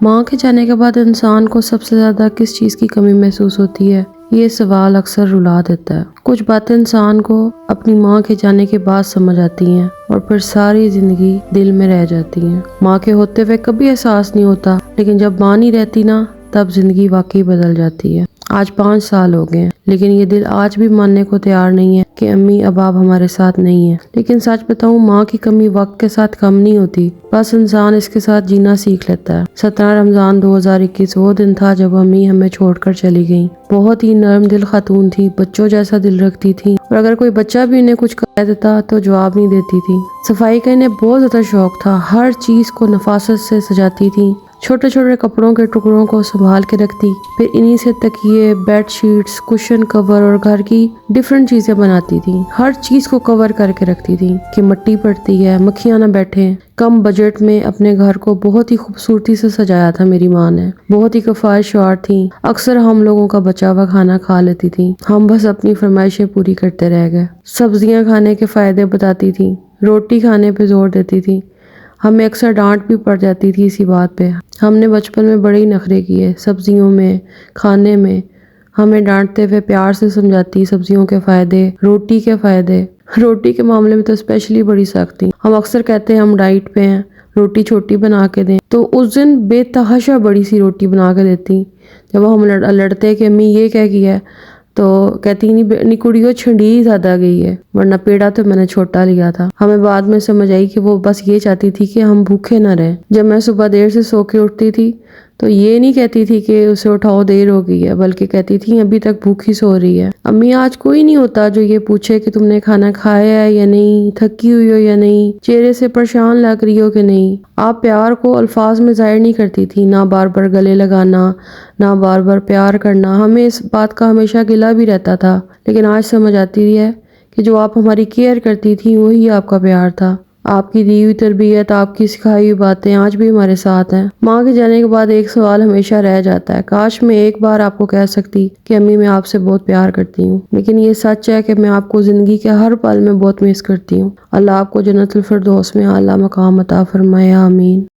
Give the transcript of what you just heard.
ماں کے جانے کے بعد انسان کو سب سے زیادہ کس چیز کی کمی محسوس ہوتی ہے؟ یہ سوال اکثر رلا دیتا ہے۔ کچھ باتیں انسان کو اپنی ماں کے جانے کے بعد سمجھ آتی ہیں اور پھر ساری زندگی دل میں رہ جاتی ہیں۔ ماں کے ہوتے ہوئے کبھی احساس نہیں ہوتا، لیکن جب ماں نہیں رہتی نا، تب زندگی واقعی بدل جاتی ہے۔ آج 5 سال ہو گئے ہیں، لیکن یہ دل آج بھی ماننے کو تیار نہیں ہے کہ امی اب آپ ہمارے ساتھ نہیں ہیں۔ لیکن سچ بتاؤں، ماں کی کمی وقت کے ساتھ کم نہیں ہوتی، بس انسان اس کے ساتھ جینا سیکھ لیتا ہے۔ 17 رمضان 2021 وہ دن تھا جب امی ہمیں چھوڑ کر چلی گئیں۔ بہت ہی نرم دل خاتون تھی، بچوں جیسا دل رکھتی تھی، اور اگر کوئی بچہ بھی انہیں کچھ کہہ دیتا تو جواب نہیں دیتی تھی۔ صفائی کا انہیں بہت زیادہ شوق تھا، ہر چیز کو نفاست سے سجاتی تھی، چھوٹے چھوٹے کپڑوں کے ٹکڑوں کو سنبھال کے رکھتی، پھر انہی سے تکیے، بیڈ شیٹس، کشن کور اور گھر کی ڈیفرنٹ چیزیں بناتی تھی۔ ہر چیز کو کور کر کے رکھتی تھی کہ مٹی پڑتی ہے، مکھیاں نہ بیٹھیں۔ کم بجٹ میں اپنے گھر کو بہت ہی خوبصورتی سے سجایا تھا میری ماں نے۔ بہت ہی کفایشار تھی، اکثر ہم لوگوں کا بچا ہوا کھانا کھا لیتی تھی، ہم بس اپنی فرمائشیں پوری کرتے رہ گئے۔ سبزیاں کھانے کے فائدے بتاتی تھی، روٹی کھانے پہ زور دیتی تھی۔ ہمیں اکثر ڈانٹ بھی پڑ جاتی تھی اسی بات پہ۔ ہم نے بچپن میں بڑے ہی نخرے کیے، سبزیوں میں، کھانے میں۔ ہمیں ڈانٹتے ہوئے پیار سے سمجھاتی سبزیوں کے فائدے، روٹی کے فائدے۔ روٹی کے معاملے میں تو اسپیشلی بڑی سخت تھی۔ ہم اکثر کہتے ہیں ہم ڈائٹ پہ ہیں، روٹی چھوٹی بنا کے دیں، تو اس دن بے تحاشا بڑی سی روٹی بنا کے دیتی۔ جب ہم لڑتے کہ امی یہ کیا کیا ہے، تو کہتی نہیں کڑیوں چھنڈی زیادہ گئی ہے، ورنہ پیڑا تو میں نے چھوٹا لیا تھا۔ ہمیں بعد میں سمجھ آئی کہ وہ بس یہ چاہتی تھی کہ ہم بھوکے نہ رہیں۔ جب میں صبح دیر سے سو کے اٹھتی تھی تو یہ نہیں کہتی تھی کہ اسے اٹھاؤ دیر ہو گئی ہے، بلکہ کہتی تھی ابھی تک بھوکی سو رہی ہے۔ امی آج کوئی نہیں ہوتا جو یہ پوچھے کہ تم نے کھانا کھایا ہے یا نہیں، تھکی ہوئی ہو یا نہیں، چہرے سے پریشان لگ رہی ہو کہ نہیں۔ آپ پیار کو الفاظ میں ظاہر نہیں کرتی تھی، نہ بار بار گلے لگانا، نہ بار بار پیار کرنا۔ ہمیں اس بات کا ہمیشہ گلہ بھی رہتا تھا، لیکن آج سمجھ آتی ہے کہ جو آپ ہماری کیئر کرتی تھی وہی آپ کا پیار تھا۔ آپ کی دی ہوئی تربیت، آپ کی سکھائی ہوئی باتیں آج بھی ہمارے ساتھ ہیں۔ ماں کے جانے کے بعد ایک سوال ہمیشہ رہ جاتا ہے، کاش میں ایک بار آپ کو کہہ سکتی کہ امی میں آپ سے بہت پیار کرتی ہوں، لیکن یہ سچ ہے کہ میں آپ کو زندگی کے ہر پل میں بہت مس کرتی ہوں۔ اللہ آپ کو جنت الفردوس میں اعلیٰ مقام عطا فرمائے، آمین۔